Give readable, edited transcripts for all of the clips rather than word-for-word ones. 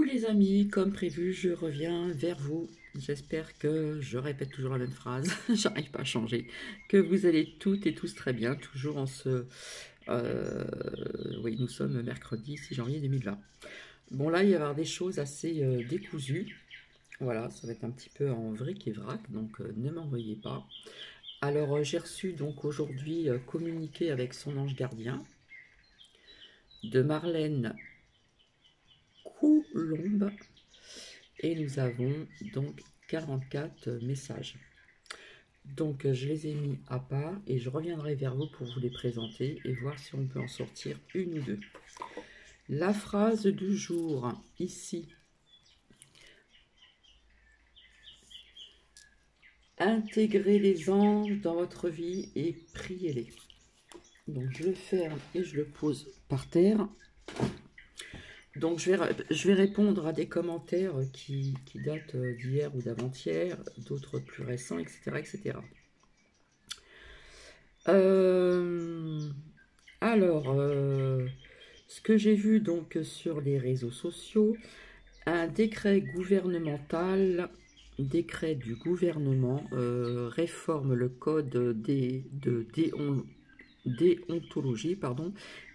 les amis, comme prévu, je reviens vers vous. J'espère que je répète toujours la même phrase, j'arrive pas à changer, que vous allez toutes et tous très bien, toujours en ce... oui, nous sommes mercredi 6 janvier 2020. Bon là, il va y avoir des choses assez décousues. Voilà, ça va être un petit peu en vric et vrac, donc ne m'en veuillez pas. Alors j'ai reçu donc aujourd'hui communiqué avec son ange gardien de Marlène Coulombe. Et nous avons donc 44 messages. Donc je les ai mis à part et je reviendrai vers vous pour vous les présenter et voir si on peut en sortir une ou deux. La phrase du jour, ici. Intégrez les anges dans votre vie et priez-les. Donc je le ferme et je le pose par terre. Donc je vais répondre à des commentaires qui datent d'hier ou d'avant-hier, d'autres plus récents, etc. etc. Alors, ce que j'ai vu donc sur les réseaux sociaux, un décret gouvernemental, décret du gouvernement réforme le code de déontologie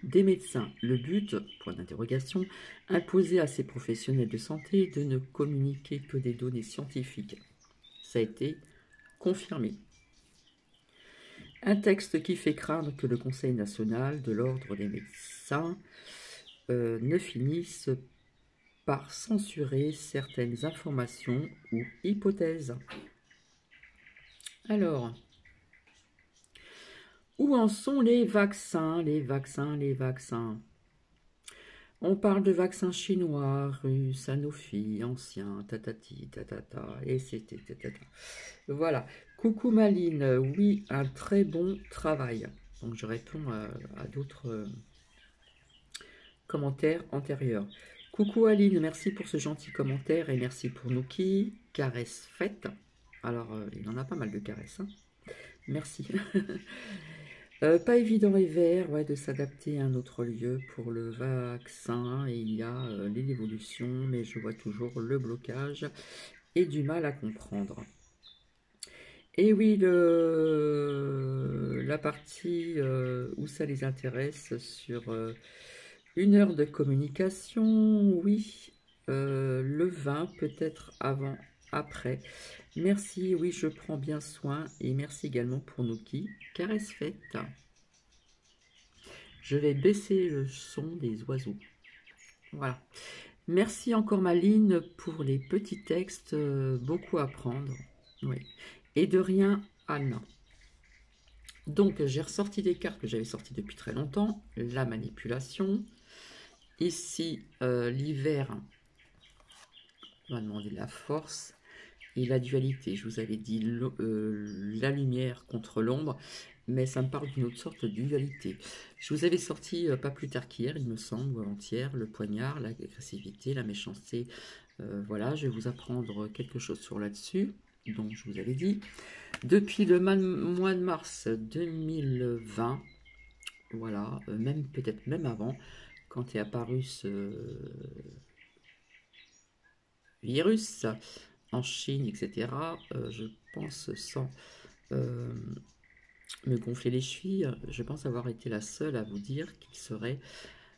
des médecins. Le but, point d'interrogation, imposer à ces professionnels de santé de ne communiquer que des données scientifiques. Ça a été confirmé. Un texte qui fait craindre que le Conseil national de l'ordre des médecins ne finisse par censurer certaines informations ou hypothèses. Alors, où en sont les vaccins, les vaccins, les vaccins? On parle de vaccins chinois, russes, Sanofi, anciens, tatati, tatata, et c'était tatata. Voilà. Coucou Maline, oui, un très bon travail. Donc je réponds à d'autres commentaires antérieurs. Coucou Aline, merci pour ce gentil commentaire et merci pour Nuki. Caresse faite. Alors, il en a pas mal de caresses. Hein. Merci. Pas évident et vert ouais, de s'adapter à un autre lieu pour le vaccin. Et il y a l'évolution, mais je vois toujours le blocage et du mal à comprendre. Et oui, la partie où ça les intéresse sur 1 heure de communication, oui, le 20, peut-être avant, après. Merci, oui, je prends bien soin et merci également pour Nuki. Caresse faite. Je vais baisser le son des oiseaux. Voilà. Merci encore Maline pour les petits textes, beaucoup à prendre. Oui. Et de rien, Anne. Donc, j'ai ressorti des cartes que j'avais sorties depuis très longtemps. La manipulation. Ici, l'hiver. On va demander la force. Et la dualité. Je vous avais dit la lumière contre l'ombre. Mais ça me parle d'une autre sorte de dualité. Je vous avais sorti, pas plus tard qu'hier, il me semble, ou avant-hier, le poignard, l'agressivité, la méchanceté. Voilà, je vais vous apprendre quelque chose sur là-dessus. Donc, je vous avais dit. Depuis le mois de mars 2020, voilà, même peut-être même avant, quand est apparu ce virus en Chine, etc., je pense sans me gonfler les chevilles, je pense avoir été la seule à vous dire qu'il serait,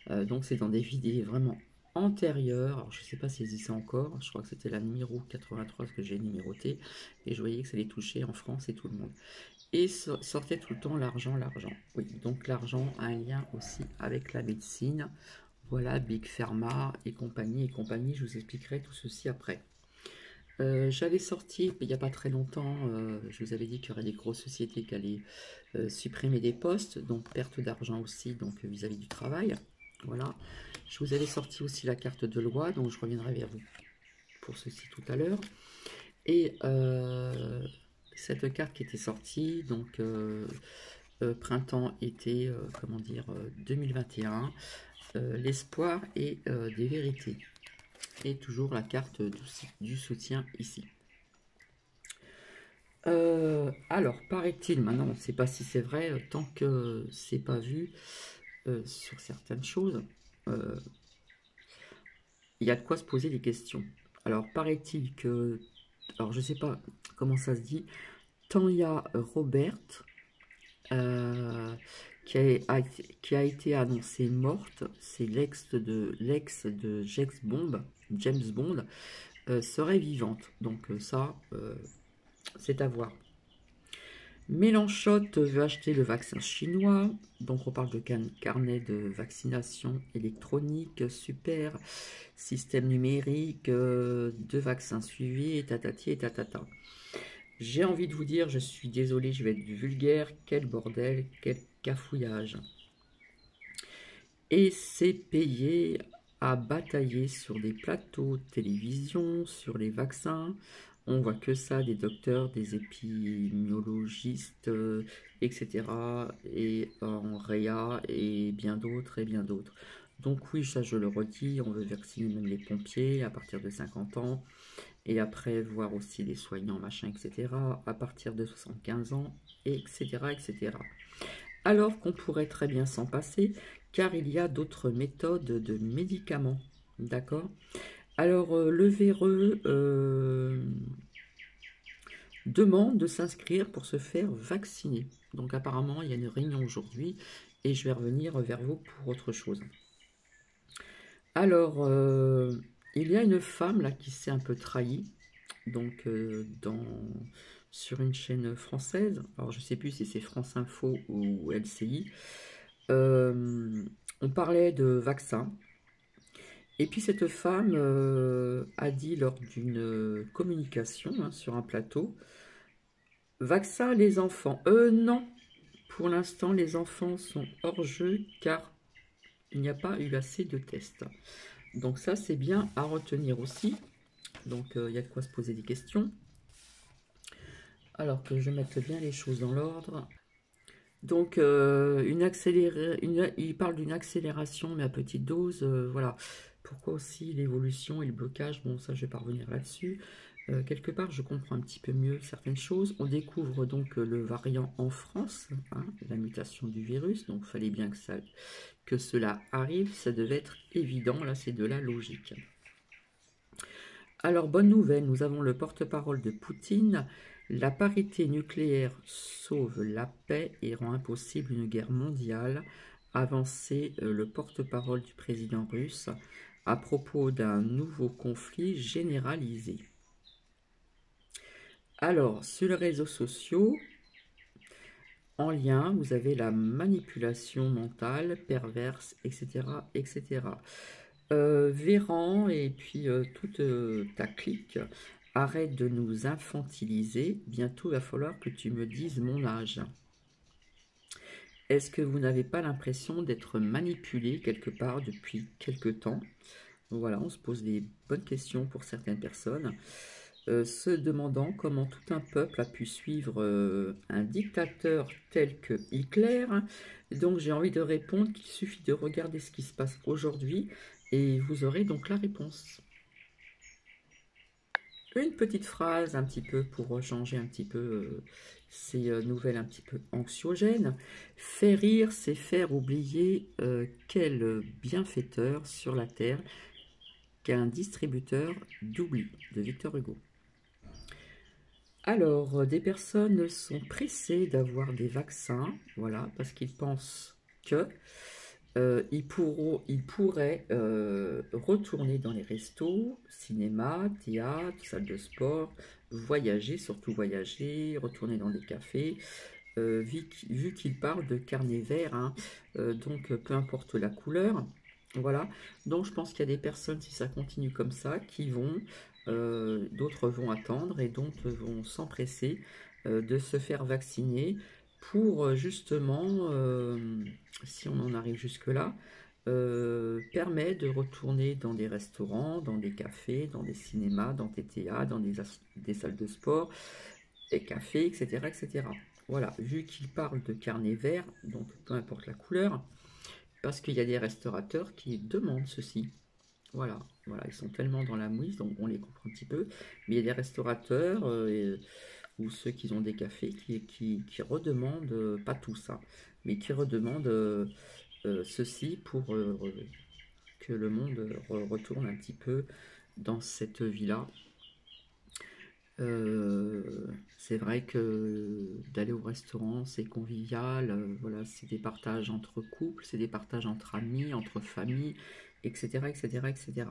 donc c'est dans des vidéos vraiment antérieures, alors je ne sais pas si existe encore, je crois que c'était la numéro 83 que j'ai numéroté, et je voyais que ça allait toucher en France et tout le monde. Et sortait tout le temps l'argent, l'argent. Oui, donc l'argent a un lien aussi avec la médecine. Voilà, Big Pharma et compagnie, je vous expliquerai tout ceci après. J'avais sorti, il n'y a pas très longtemps, je vous avais dit qu'il y aurait des grosses sociétés qui allaient supprimer des postes, donc perte d'argent aussi, donc vis-à-vis du travail. Voilà. Je vous avais sorti aussi la carte de loi, donc je reviendrai vers vous pour ceci tout à l'heure. Et cette carte qui était sortie, donc printemps-été, comment dire, 2021, l'espoir et des vérités. Et toujours la carte du soutien ici. Alors, paraît-il, maintenant on ne sait pas si c'est vrai, tant que c'est pas vu sur certaines choses, il y a de quoi se poser des questions. Alors, paraît-il que, alors je ne sais pas comment ça se dit, Tanya Robert, euh, qui a été annoncée morte, c'est l'ex de James Bond, serait vivante. Donc ça, c'est à voir. Mélenchon veut acheter le vaccin chinois, donc on parle de carnet de vaccination électronique, super, système numérique, de vaccins suivis, et tatati et tatata. J'ai envie de vous dire, je suis désolé, je vais être vulgaire, quel bordel, quel cafouillage. Et c'est payé à batailler sur des plateaux de télévision, sur les vaccins. On voit que ça, des docteurs, des épidémiologistes, etc. Et en réa, et bien d'autres, et bien d'autres. Donc oui, ça je le redis, on veut vacciner même les pompiers à partir de 50 ans. Et après, voir aussi les soignants, machin, etc. à partir de 75 ans, etc., etc. Alors qu'on pourrait très bien s'en passer, car il y a d'autres méthodes de médicaments. D'accord? Alors, le véreux demande de s'inscrire pour se faire vacciner. Donc, apparemment, il y a une réunion aujourd'hui et je vais revenir vers vous pour autre chose. Alors, il y a une femme là qui s'est un peu trahie, donc sur une chaîne française. Alors, je ne sais plus si c'est France Info ou LCI. On parlait de vaccins. Et puis cette femme a dit lors d'une communication sur un plateau, vaccin les enfants. Non, pour l'instant les enfants sont hors jeu car il n'y a pas eu assez de tests. Donc ça c'est bien à retenir aussi. Donc il y a de quoi se poser des questions. Alors que je mette bien les choses dans l'ordre. Donc, il parle d'une accélération, mais à petite dose. Voilà. Pourquoi aussi l'évolution et le blocage? Bon, ça, je vais pas revenir là-dessus. Quelque part, je comprends un petit peu mieux certaines choses. On découvre donc le variant en France, hein, la mutation du virus. Donc, il fallait bien que cela arrive. Ça devait être évident. Là, c'est de la logique. Alors, bonne nouvelle, nous avons le porte-parole de Poutine. La parité nucléaire sauve la paix et rend impossible une guerre mondiale, avançait le porte-parole du président russe à propos d'un nouveau conflit généralisé. Alors, sur les réseaux sociaux, en lien, vous avez la manipulation mentale, perverse, etc., etc. Véran et puis toute ta clique, arrête de nous infantiliser. Bientôt, il va falloir que tu me dises mon âge. Est-ce que vous n'avez pas l'impression d'être manipulé quelque part depuis quelque temps? Voilà, on se pose des bonnes questions pour certaines personnes, se demandant comment tout un peuple a pu suivre un dictateur tel que Hitler. Donc j'ai envie de répondre qu'il suffit de regarder ce qui se passe aujourd'hui et vous aurez donc la réponse. Une petite phrase un petit peu pour changer un petit peu ces nouvelles un petit peu anxiogènes. Faire rire, c'est faire oublier quel bienfaiteur sur la terre qu'un distributeur d'oubli, de Victor Hugo. Alors, des personnes sont pressées d'avoir des vaccins, voilà, parce qu'ils pensent que ils pourraient retourner dans les restos, cinéma, théâtre, salle de sport, voyager, surtout voyager, retourner dans des cafés, vu qu'ils parlent de carnet vert, hein, donc peu importe la couleur, voilà. Donc je pense qu'il y a des personnes, si ça continue comme ça, qui vont, d'autres vont attendre et d'autres vont s'empresser de se faire vacciner pour justement, si on en arrive jusque-là, permet de retourner dans des restaurants, dans des cafés, dans des cinémas, dans des théâtres, dans des salles de sport, des cafés, etc., etc. Voilà, vu qu'il parle de carnet vert, donc peu importe la couleur, parce qu'il y a des restaurateurs qui demandent ceci. Voilà, voilà, ils sont tellement dans la mouise, donc on les comprend un petit peu. Mais il y a des restaurateurs ou ceux qui ont des cafés qui redemandent, pas tout ça, mais qui redemandent ceci pour que le monde retourne un petit peu dans cette vie-là. C'est vrai que d'aller au restaurant, c'est convivial, voilà, c'est des partages entre couples, c'est des partages entre amis, entre familles, etc., etc., etc.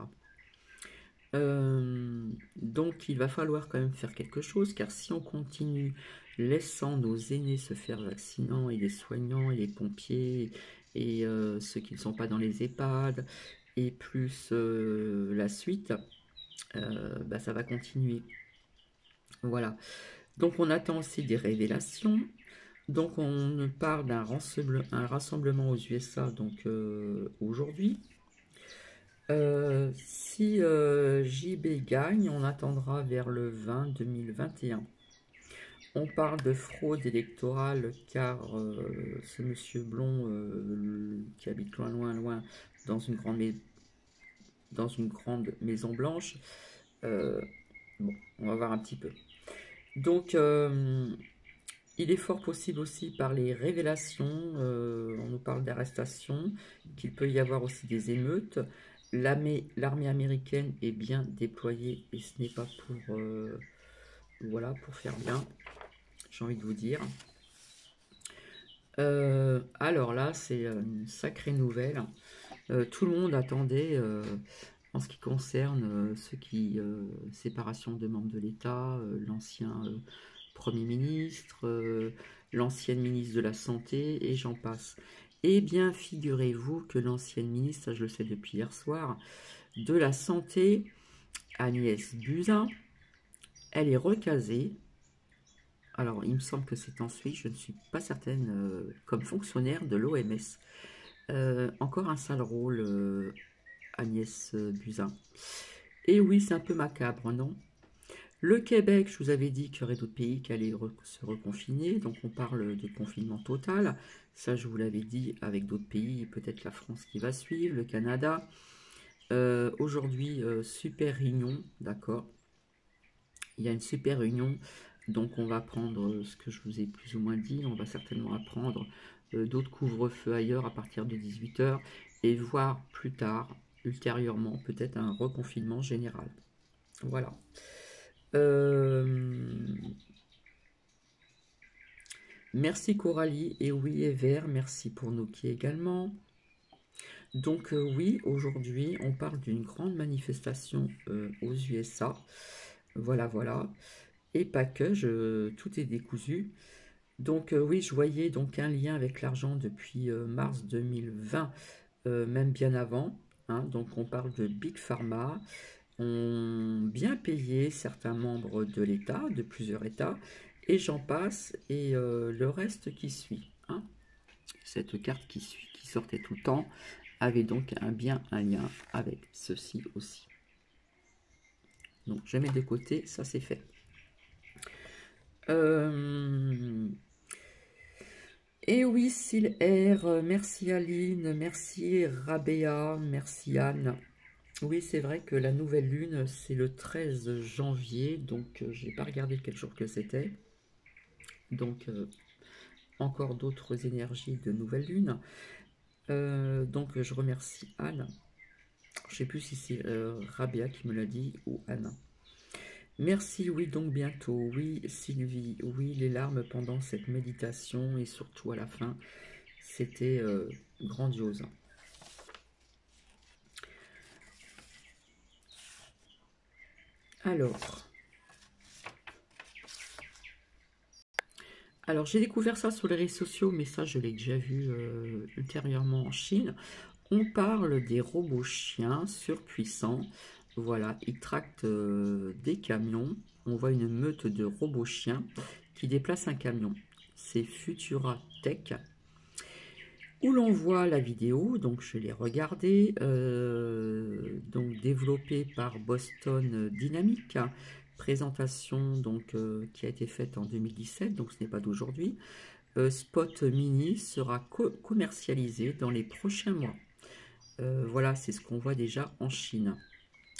Donc il va falloir quand même faire quelque chose, car si on continue laissant nos aînés se faire vaccinant, et les soignants, et les pompiers, et ceux qui ne sont pas dans les EHPAD, et plus la suite, bah, ça va continuer. Voilà. Donc on attend aussi des révélations. Donc on parle d'un rassemblement aux USA donc aujourd'hui. Si JB gagne, on attendra vers le 20 2021. On parle de fraude électorale car ce monsieur Blond qui habite loin, loin, loin dans une grande maison blanche. Bon, on va voir un petit peu. Donc, il est fort possible aussi par les révélations, on nous parle d'arrestations, qu'il peut y avoir aussi des émeutes. L'armée américaine est bien déployée et ce n'est pas pour, voilà, pour faire bien, j'ai envie de vous dire. Alors là, c'est une sacrée nouvelle. Tout le monde attendait, en ce qui concerne séparation de membres de l'État, l'ancien Premier ministre, l'ancienne ministre de la Santé, et j'en passe. Eh bien, figurez-vous que l'ancienne ministre, ça je le sais depuis hier soir, de la Santé, Agnès Buzyn, elle est recasée. Alors, il me semble que c'est en Suisse, je ne suis pas certaine, comme fonctionnaire de l'OMS. Encore un sale rôle, Agnès Buzyn. Et oui, c'est un peu macabre, non? Le Québec, je vous avais dit qu'il y aurait d'autres pays qui allaient se reconfiner, donc on parle de confinement total. Ça, je vous l'avais dit, avec d'autres pays, peut-être la France qui va suivre, le Canada. Aujourd'hui, super réunion, d'accord? Il y a une super réunion, donc on va prendre ce que je vous ai plus ou moins dit, on va certainement apprendre d'autres couvre-feux ailleurs à partir de 18 h et voir plus tard, ultérieurement, peut-être un reconfinement général. Voilà. Merci Coralie, et oui Ever, merci pour Noki également. Donc oui, aujourd'hui on parle d'une grande manifestation aux USA. Voilà, voilà. Et pas que, tout est décousu. Donc oui, je voyais donc un lien avec l'argent depuis mars 2020, même bien avant. Hein. Donc on parle de Big Pharma, ont bien payé certains membres de l'État, de plusieurs États, et j'en passe, et le reste qui suit. Hein. Cette carte qui sortait tout le temps avait donc bien un lien avec ceci aussi. Donc je mets de côté, ça c'est fait. Et oui, Syl R, merci Aline, merci Rabea, merci Anne. Oui, c'est vrai que la nouvelle lune, c'est le 13 janvier, donc je n'ai pas regardé quel jour que c'était. Donc, encore d'autres énergies de nouvelle lune. Donc, je remercie Anne. Je ne sais plus si c'est Rabea qui me l'a dit ou Anne. Merci, oui, donc bientôt. Oui, Sylvie, oui, les larmes pendant cette méditation et surtout à la fin, c'était grandiose. Alors j'ai découvert ça sur les réseaux sociaux, mais ça je l'ai déjà vu ultérieurement en Chine. On parle des robots chiens surpuissants. Voilà, ils tractent des camions. On voit une meute de robots chiens qui déplacent un camion. C'est Futura Tech. Où l'on voit la vidéo, donc je l'ai regardée, donc développée par Boston Dynamics, présentation donc qui a été faite en 2017, donc ce n'est pas d'aujourd'hui. Spot Mini sera commercialisé dans les prochains mois. Voilà, c'est ce qu'on voit déjà en Chine.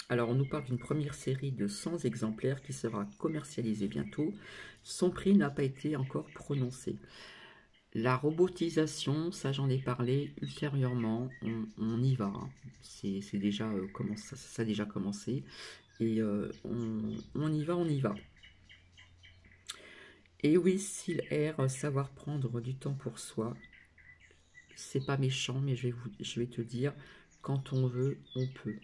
Alors, on nous parle d'une première série de 100 exemplaires qui sera commercialisée bientôt. Son prix n'a pas été encore prononcé. La robotisation, ça j'en ai parlé ultérieurement, on y va, hein. C'est déjà, ça a déjà commencé, et on y va, on y va. Et oui, s'il erre, savoir prendre du temps pour soi, c'est pas méchant, mais je vais te dire, quand on veut, on peut.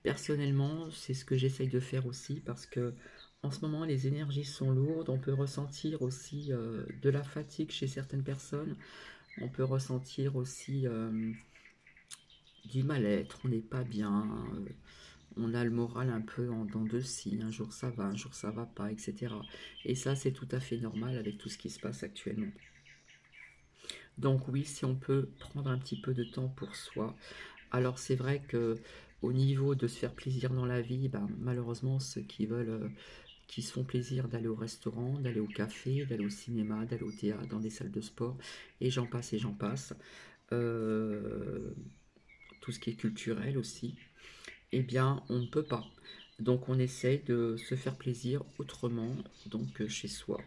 Personnellement, c'est ce que j'essaye de faire aussi, parce que en ce moment, les énergies sont lourdes, on peut ressentir aussi de la fatigue chez certaines personnes, on peut ressentir aussi du mal-être, on n'est pas bien, on a le moral un peu en dents de scie, un jour ça va, un jour ça va pas, etc. Et ça, c'est tout à fait normal avec tout ce qui se passe actuellement. Donc oui, si on peut prendre un petit peu de temps pour soi. Alors c'est vrai que au niveau de se faire plaisir dans la vie, ben, malheureusement ceux qui veulent, qui se font plaisir d'aller au restaurant, d'aller au café, d'aller au cinéma, d'aller au théâtre, dans des salles de sport, et j'en passe, euh, tout ce qui est culturel aussi, eh bien on ne peut pas. Donc on essaie de se faire plaisir autrement, donc chez soi,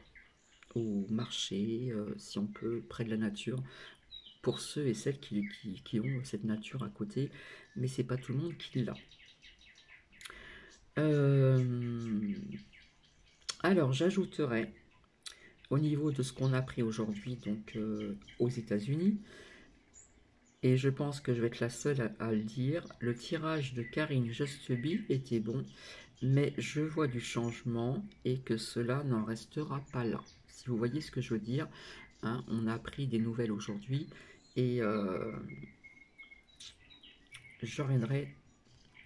au marché, si on peut, près de la nature, pour ceux et celles qui ont cette nature à côté, mais c'est pas tout le monde qui l'a. Euh, alors j'ajouterais au niveau de ce qu'on a pris aujourd'hui donc aux États-Unis, et je pense que je vais être la seule à le dire, le tirage de Karine Justeby était bon, mais je vois du changement et que cela n'en restera pas là. Si vous voyez ce que je veux dire, hein, on a appris des nouvelles aujourd'hui et je reviendrai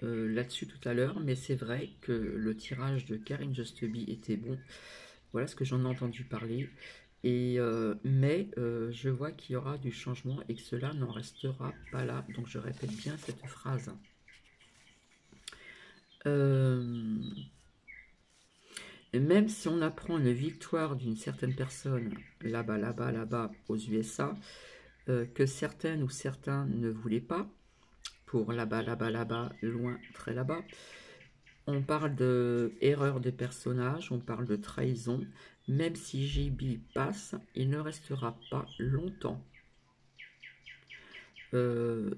là-dessus tout à l'heure, mais c'est vrai que le tirage de Karine Justeby était bon. Voilà ce que j'en ai entendu parler. Et mais je vois qu'il y aura du changement et que cela n'en restera pas là. Donc je répète bien cette phrase. Euh, Même si on apprend une victoire d'une certaine personne là-bas, là-bas, là-bas aux USA, que certaines ou certains ne voulaient pas, pour là-bas, là-bas, là-bas, loin, très là-bas, on parle de erreur de personnage, on parle de trahison. Même si JB passe, il ne restera pas longtemps. Euh,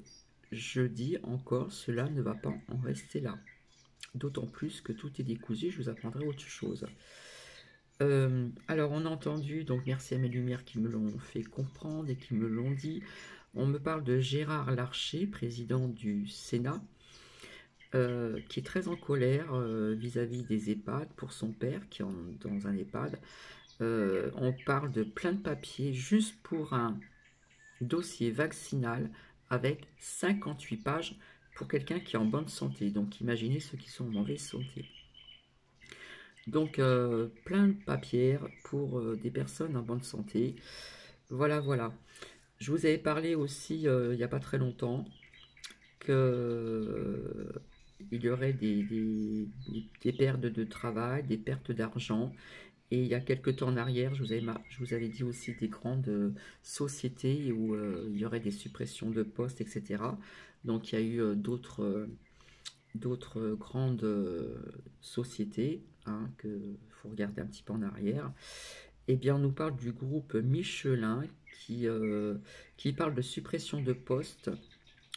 je dis encore, cela ne va pas en rester là. D'autant plus que tout est décousu, je vous apprendrai autre chose. Alors on a entendu, donc merci à mes lumières qui me l'ont fait comprendre et qui me l'ont dit. On me parle de Gérard Larcher, président du Sénat, qui est très en colère vis-à-vis des EHPAD pour son père qui est dans un EHPAD. On parle de plein de papiers juste pour un dossier vaccinal avec 58 pages pour quelqu'un qui est en bonne santé. Donc imaginez ceux qui sont en mauvaise santé. Donc plein de papiers pour des personnes en bonne santé. Voilà, voilà. Je vous avais parlé aussi il n'y a pas très longtemps que il y aurait des pertes de travail, des pertes d'argent. Et il y a quelques temps en arrière, je vous avais dit aussi des grandes sociétés où il y aurait des suppressions de postes, etc. Donc il y a eu d'autres grandes sociétés, hein, que faut regarder un petit peu en arrière. Eh bien, on nous parle du groupe Michelin qui parle de suppression de postes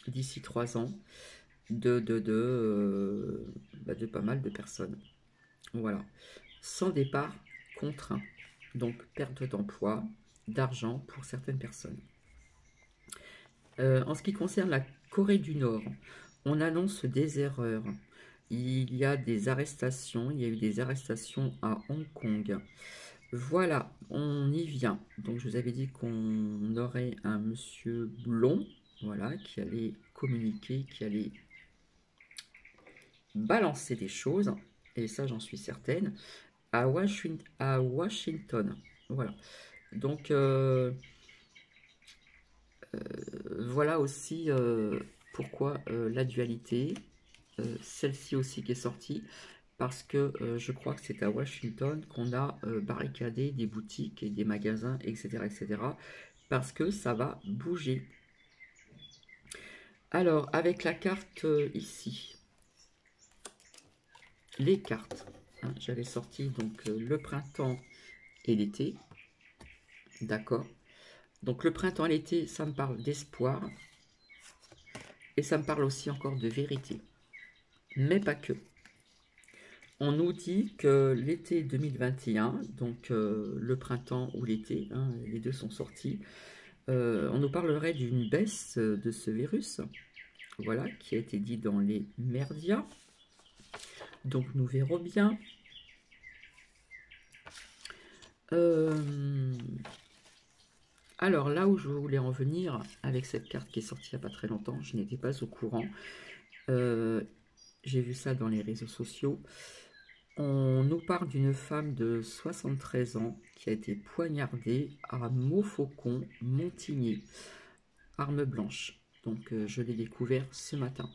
d'ici 3 ans de pas mal de personnes. Voilà. Sans départ contraint. Donc, perte d'emploi, d'argent pour certaines personnes. En ce qui concerne la Corée du Nord, on annonce des erreurs. Il y a des arrestations, il y a eu des arrestations à Hong Kong. Voilà, on y vient. Donc je vous avais dit qu'on aurait un monsieur blond, voilà, qui allait communiquer, qui allait balancer des choses, et ça j'en suis certaine, à Washington. Voilà. Donc voilà aussi pourquoi la dualité, celle-ci aussi qui est sortie, parce que je crois que c'est à Washington qu'on a barricadé des boutiques et des magasins, etc., etc., parce que ça va bouger. Alors, avec la carte ici, les cartes, hein, j'avais sorti donc le printemps et l'été, d'accord. Donc le printemps et l'été, ça me parle d'espoir. Et ça me parle aussi encore de vérité. Mais pas que. On nous dit que l'été 2021, donc le printemps ou l'été, hein, les deux sont sortis, on nous parlerait d'une baisse de ce virus, voilà, qui a été dit dans les merdias. Donc nous verrons bien. Alors là où je voulais en venir avec cette carte qui est sortie il n'y a pas très longtemps, je n'étais pas au courant. J'ai vu ça dans les réseaux sociaux. On nous parle d'une femme de 73 ans qui a été poignardée à Montfaucon, Montigny, arme blanche. Donc je l'ai découvert ce matin.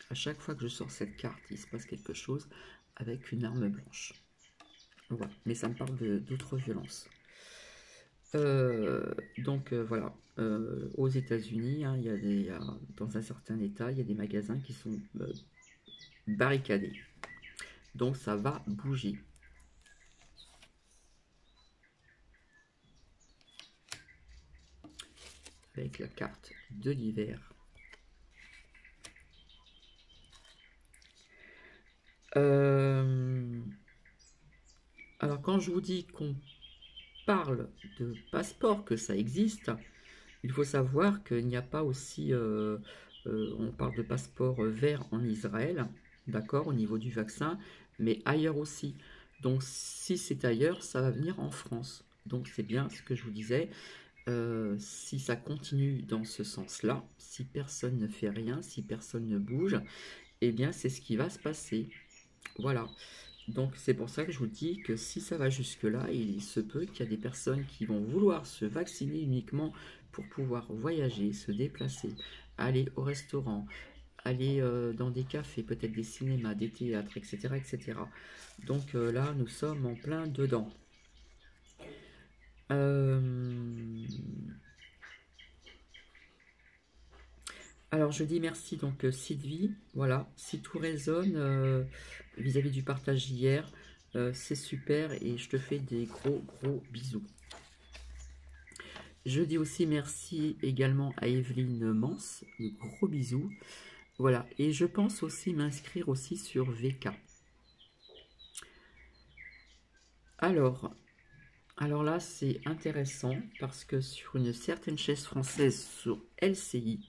À chaque fois que je sors cette carte, il se passe quelque chose avec une arme blanche. Voilà. Mais ça me parle d'autres violences. Voilà. Aux États-Unis, hein, dans un certain état, il y a des magasins qui sont barricadés. Donc ça va bouger. Avec la carte de l'hiver. Alors quand je vous dis qu'on parle de passeport, que ça existe, il faut savoir qu'il n'y a pas aussi... on parle de passeport vert en Israël, d'accord, au niveau du vaccin, mais ailleurs aussi. Donc si c'est ailleurs, ça va venir en France. Donc c'est bien ce que je vous disais. Si ça continue dans ce sens-là, si personne ne fait rien, si personne ne bouge, eh bien c'est ce qui va se passer. Voilà. Donc c'est pour ça que je vous dis que si ça va jusque-là, il se peut qu'il y a des personnes qui vont vouloir se vacciner uniquement pour pouvoir voyager, se déplacer, aller au restaurant, aller dans des cafés, peut-être des cinémas, des théâtres, etc. etc. Donc là, nous sommes en plein dedans. Alors je dis merci donc Sylvie, voilà, si tout résonne vis-à-vis du partage hier, c'est super et je te fais des gros bisous. Je dis aussi merci également à Evelyne Mans, de gros bisous. Voilà, et je pense aussi m'inscrire aussi sur VK. Alors là c'est intéressant parce que sur une certaine chaise française sur LCI,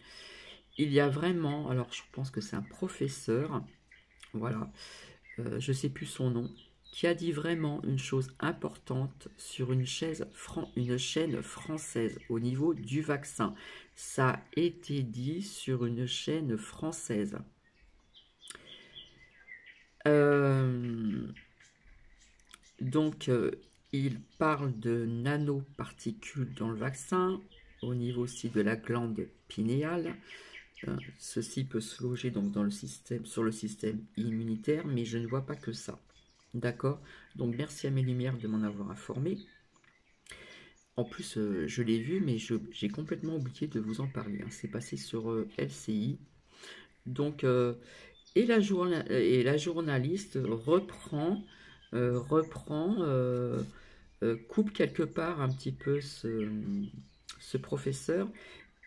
il y a vraiment, alors je pense que c'est un professeur, voilà, je ne sais plus son nom, qui a dit vraiment une chose importante sur une chaîne française au niveau du vaccin. Ça a été dit sur une chaîne française. Il parle de nanoparticules dans le vaccin, au niveau aussi de la glande pinéale. Ceci peut se loger donc sur le système immunitaire, mais je ne vois pas que ça. D'accord? Donc merci à mes lumières de m'en avoir informé. En plus, je l'ai vu, mais j'ai complètement oublié de vous en parler. Hein. C'est passé sur LCI. Donc, et la journaliste coupe quelque part un petit peu ce professeur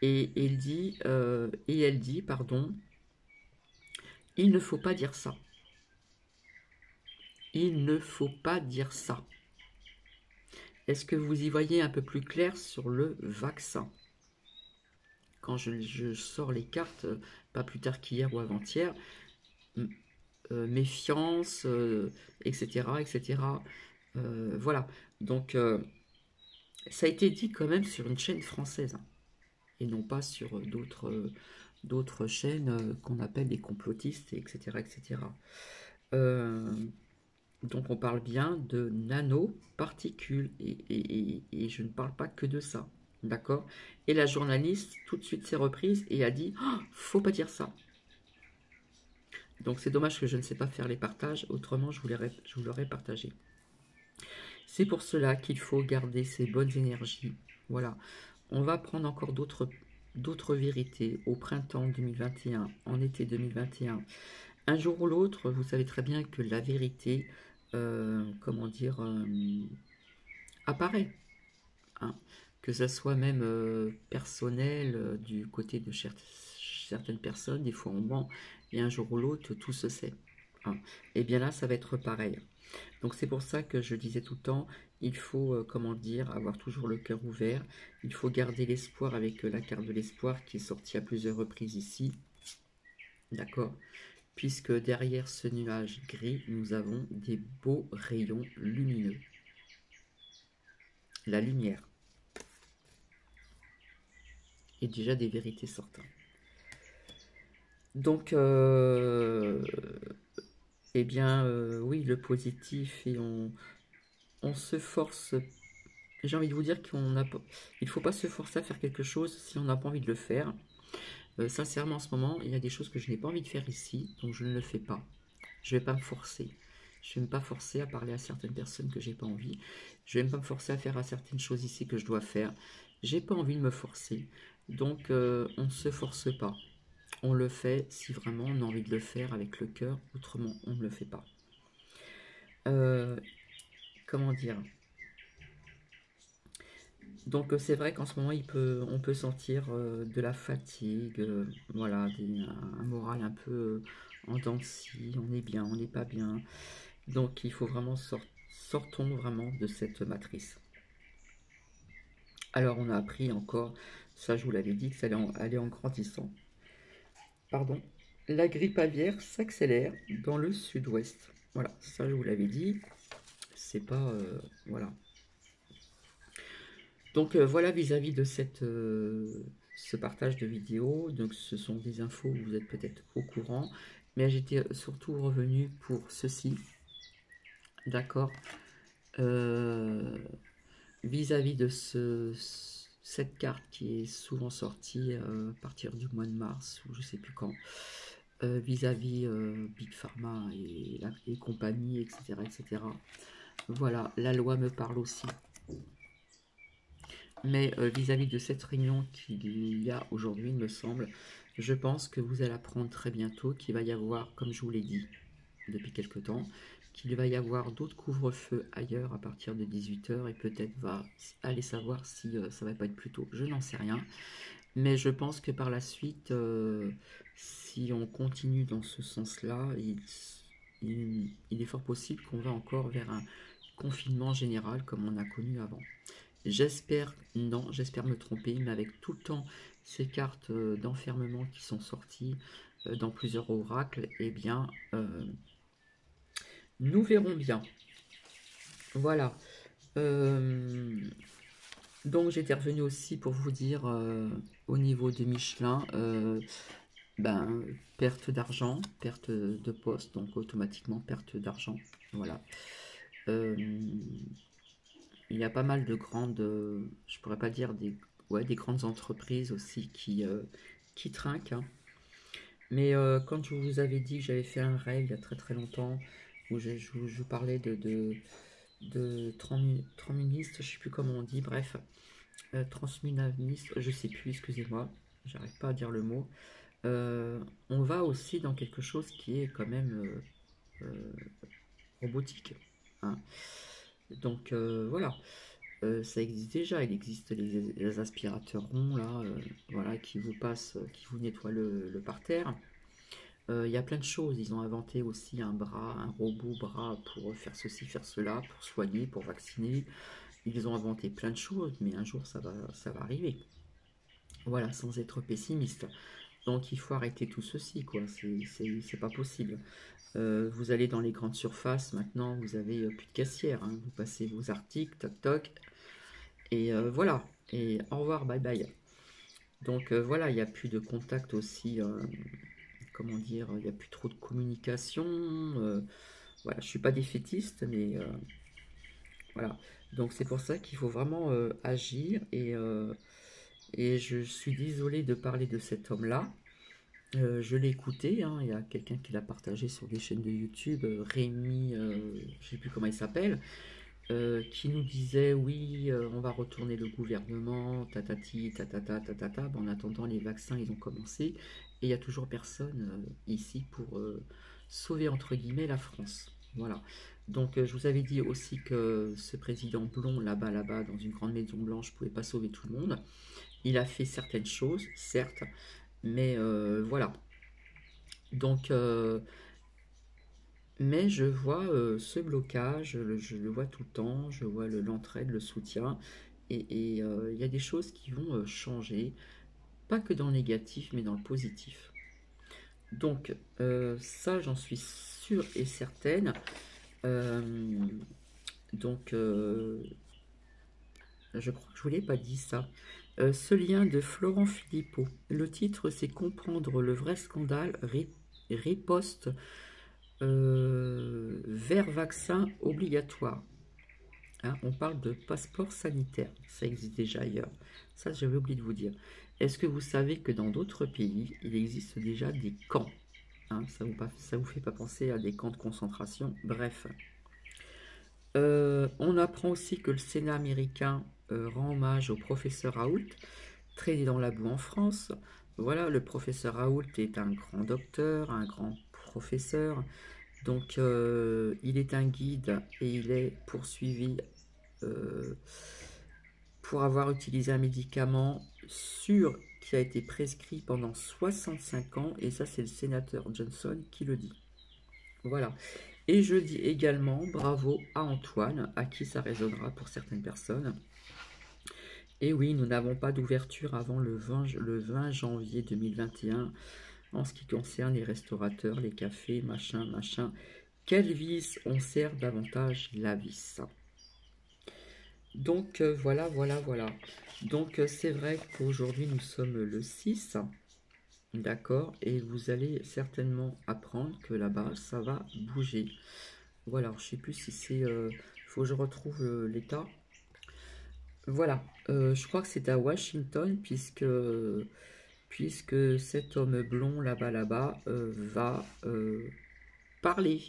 et elle dit, pardon, il ne faut pas dire ça. Il ne faut pas dire ça. Est-ce que vous y voyez un peu plus clair sur le vaccin? Quand je sors les cartes, pas plus tard qu'hier ou avant-hier, méfiance, etc. etc. Voilà. Donc, ça a été dit quand même sur une chaîne française, hein, et non pas sur d'autres chaînes qu'on appelle des complotistes, etc. etc. Donc on parle bien de nanoparticules et je ne parle pas que de ça, d'accord? Et la journaliste tout de suite s'est reprise et a dit oh, faut pas dire ça. Donc c'est dommage que je ne sais pas faire les partages, autrement je vous l'aurais partagé. C'est pour cela qu'il faut garder ces bonnes énergies. Voilà, on va prendre encore d'autres vérités au printemps 2021, en été 2021. Un jour ou l'autre, vous savez très bien que la vérité, comment dire, apparaît. hein. Que ça soit même personnel du côté de certaines personnes, des fois on ment, et un jour ou l'autre, tout se sait. Hein. Et bien là, ça va être pareil. Donc c'est pour ça que je disais tout le temps, il faut, comment dire, avoir toujours le cœur ouvert, il faut garder l'espoir avec la carte de l'espoir qui est sortie à plusieurs reprises ici, d'accord? Puisque derrière ce nuage gris, nous avons des beaux rayons lumineux. La lumière. Et déjà des vérités sortant. Donc, eh bien, oui, le positif, et on se force. J'ai envie de vous dire qu'il ne faut pas se forcer à faire quelque chose si on n'a pas envie de le faire. Sincèrement, en ce moment, il y a des choses que je n'ai pas envie de faire ici, donc je ne le fais pas. Je ne vais pas me forcer. Je ne vais pas me forcer à parler à certaines personnes que j'ai pas envie. Je ne vais pas me forcer à faire certaines choses ici que je dois faire. J'ai pas envie de me forcer. Donc, on ne se force pas. On le fait si vraiment on a envie de le faire avec le cœur. Autrement, on ne le fait pas. Comment dire? Donc c'est vrai qu'en ce moment on peut sentir de la fatigue, voilà, un moral un peu en dents de scie, on est bien, on n'est pas bien. Donc il faut vraiment sortons vraiment de cette matrice. Alors on a appris encore, ça je vous l'avais dit, que ça allait en grandissant. Pardon. La grippe aviaire s'accélère dans le sud-ouest. Voilà, ça je vous l'avais dit. C'est pas... voilà. Donc voilà vis-à-vis de ce partage de vidéos. Donc ce sont des infos, vous êtes peut-être au courant. Mais j'étais surtout revenu pour ceci. D'accord. Vis-à-vis de cette carte qui est souvent sortie à partir du mois de mars ou je sais plus quand. Vis-à-vis Big Pharma et compagnie, etc., etc. Voilà, la loi me parle aussi. Mais vis-à-vis de cette réunion qu'il y a aujourd'hui, il me semble, je pense que vous allez apprendre très bientôt qu'il va y avoir, comme je vous l'ai dit depuis quelque temps, qu'il va y avoir d'autres couvre-feux ailleurs à partir de 18 h et peut-être va aller savoir si ça va pas être plus tôt. Je n'en sais rien. Mais je pense que par la suite, si on continue dans ce sens-là, il est fort possible qu'on va encore vers un confinement général comme on a connu avant. J'espère, non, j'espère me tromper, mais avec tout le temps ces cartes d'enfermement qui sont sorties dans plusieurs oracles, eh bien, nous verrons bien. Voilà. Donc j'étais revenu aussi pour vous dire au niveau de Michelin, ben, perte d'argent, perte de poste, donc automatiquement perte d'argent. Voilà. Il y a pas mal de grandes, je pourrais pas dire des grandes entreprises aussi qui trinquent. Hein. Mais quand je vous avais dit que j'avais fait un rêve il y a très très longtemps, où je vous parlais de transmuniste, je sais plus comment on dit, bref, transhumaniste, je sais plus, excusez-moi, j'arrive pas à dire le mot. On va aussi dans quelque chose qui est quand même robotique. Hein. Donc voilà. Ça existe déjà, il existe les aspirateurs ronds là, voilà, qui vous passent, qui vous nettoient le parterre. Il y a plein de choses, ils ont inventé aussi un bras, un robot bras pour faire ceci, faire cela, pour soigner, pour vacciner. Ils ont inventé plein de choses, mais un jour ça va arriver. Voilà, sans être pessimiste. Donc il faut arrêter tout ceci, quoi, c'est pas possible. Vous allez dans les grandes surfaces, maintenant vous avez plus de caissière, hein. Vous passez vos articles, toc toc, et voilà, et au revoir, bye bye. Donc voilà, il n'y a plus de contact aussi, comment dire, il n'y a plus trop de communication. Voilà, je suis pas défaitiste, mais voilà. Donc c'est pour ça qu'il faut vraiment agir, et je suis désolée de parler de cet homme-là. Je l'ai écouté, hein, il y a quelqu'un qui l'a partagé sur des chaînes de YouTube, Rémi, je sais plus comment il s'appelle, qui nous disait oui, on va retourner le gouvernement, tatati, tatata, tatata. Bon, en attendant, les vaccins, ils ont commencé, et il n'y a toujours personne ici pour sauver entre guillemets la France. Voilà. Donc, je vous avais dit aussi que ce président blond, là-bas, dans une grande maison blanche, ne pouvait pas sauver tout le monde. Il a fait certaines choses, certes, mais voilà. Donc, mais je vois ce blocage, je le vois tout le temps, je vois l'entraide, le soutien, et il y a des choses qui vont changer, pas que dans le négatif, mais dans le positif. Donc, ça, j'en suis sûre et certaine. Euh, donc, je crois que je ne vous l'ai pas dit ça. Ce lien de Florent Philippot. Le titre, c'est Comprendre le vrai scandale, riposte vers vaccin obligatoire. Hein, on parle de passeport sanitaire. Ça existe déjà ailleurs. Ça, j'avais oublié de vous dire. Est-ce que vous savez que dans d'autres pays, il existe déjà des camps? Hein, ça vous fait pas penser à des camps de concentration? Bref. On apprend aussi que le Sénat américain rend hommage au professeur Raoult, traîné dans la boue en France. Voilà, le professeur Raoult est un grand docteur, un grand professeur. Donc, il est un guide et il est poursuivi euh, pour avoir utilisé un médicament sûr qui a été prescrit pendant 65 ans. Et ça, c'est le sénateur Johnson qui le dit. Voilà. Et je dis également bravo à Antoine, à qui ça résonnera pour certaines personnes. Et oui, nous n'avons pas d'ouverture avant le 20 janvier 2021 en ce qui concerne les restaurateurs, les cafés, machin, machin. Quelle vis on sert davantage la vis? Donc voilà, voilà, voilà. Donc c'est vrai qu'aujourd'hui nous sommes le 6, d'accord, et vous allez certainement apprendre que là-bas ça va bouger. Voilà, je sais plus si c'est... faut que je retrouve l'état. Voilà, je crois que c'est à Washington puisque cet homme blond là-bas va parler.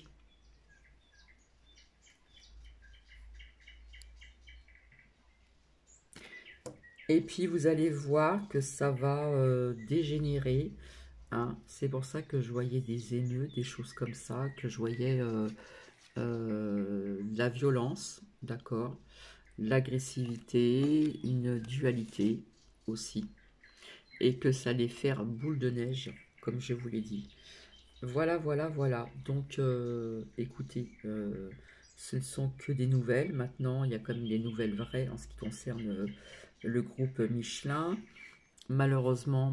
Et puis vous allez voir que ça va dégénérer. Hein. C'est pour ça que je voyais des émeutes, des choses comme ça, que je voyais de la violence, d'accord, l'agressivité, une dualité aussi, et que ça allait faire boule de neige, comme je vous l'ai dit. Voilà, voilà, voilà. Donc, écoutez, ce ne sont que des nouvelles. Maintenant, il y a quand même des nouvelles vraies en ce qui concerne le groupe Michelin. Malheureusement,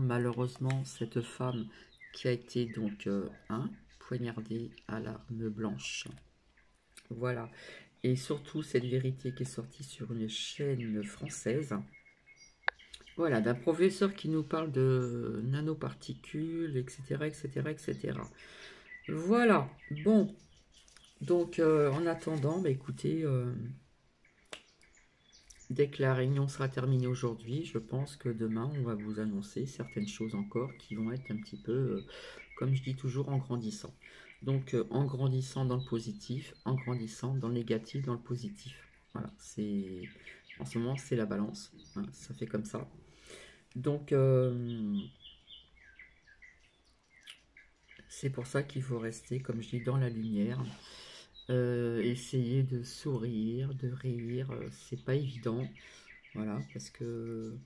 cette femme qui a été donc poignardée à l'arme blanche. Voilà. Et surtout, cette vérité qui est sortie sur une chaîne française. Voilà, d'un professeur qui nous parle de nanoparticules, etc., etc., etc. Voilà. Bon. Donc, en attendant, bah, écoutez, dès que la réunion sera terminée aujourd'hui, je pense que demain, on va vous annoncer certaines choses encore qui vont être un petit peu, comme je dis toujours, en grandissant. Donc, en grandissant dans le positif, en grandissant dans le négatif, dans le positif. Voilà, en ce moment, c'est la balance. Hein, ça fait comme ça. Donc, c'est pour ça qu'il faut rester, comme je dis, dans la lumière. Essayer de sourire, de rire, c'est pas évident. Voilà, parce que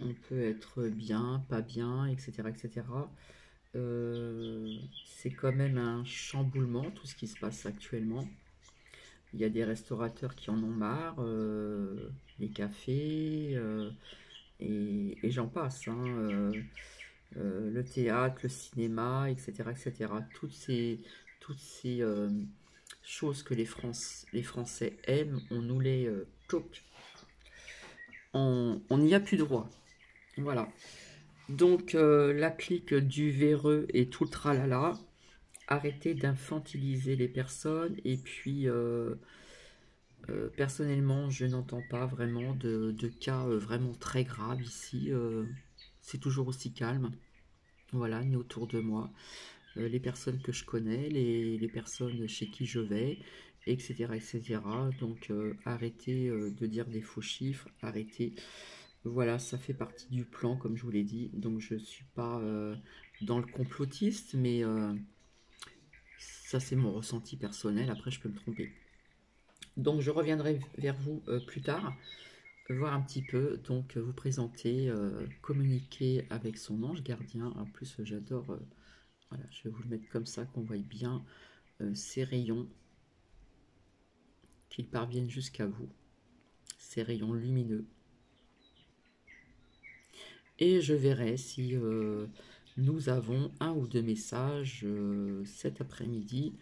on peut être bien, pas bien, etc., etc. C'est quand même un chamboulement, tout ce qui se passe actuellement. Il y a des restaurateurs qui en ont marre, les cafés, et j'en passe. Hein, le théâtre, le cinéma, etc., etc. Toutes ces choses que les Français aiment, on nous les toque. On n'y a plus droit. Voilà. Donc, la clique du véreux et tout le tralala. Arrêtez d'infantiliser les personnes. Et puis, personnellement, je n'entends pas vraiment de cas vraiment très graves ici. C'est toujours aussi calme. Voilà, ni autour de moi. Les personnes que je connais, les personnes chez qui je vais, etc. etc. Donc, arrêtez de dire des faux chiffres. Arrêtez. Voilà, ça fait partie du plan, comme je vous l'ai dit. Donc, je ne suis pas dans le complotiste, mais Ça, c'est mon ressenti personnel. Après, je peux me tromper. Donc, je reviendrai vers vous plus tard, voir un petit peu, donc vous présenter, communiquer avec son ange gardien. En plus, j'adore, voilà, je vais vous le mettre comme ça, qu'on voit bien ces rayons, qu'ils parviennent jusqu'à vous, ces rayons lumineux. Et je verrai si nous avons un ou deux messages cet après-midi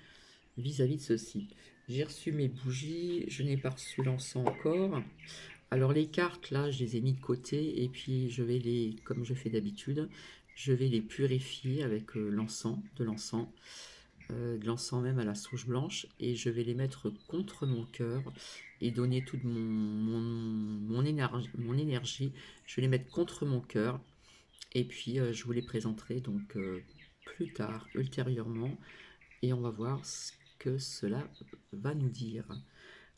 vis-à-vis de ceci. J'ai reçu mes bougies, je n'ai pas reçu l'encens encore. Alors les cartes là, je les ai mis de côté et puis je vais les, comme je fais d'habitude, je vais les purifier avec de l'encens même à la souche blanche, et je vais les mettre contre mon cœur et donner toute mon énergie. Je vais les mettre contre mon cœur et puis je vous les présenterai donc plus tard, ultérieurement, et on va voir ce que cela va nous dire.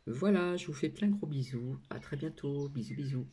Voilà, je vous fais plein de gros bisous. À très bientôt. Bisous, bisous.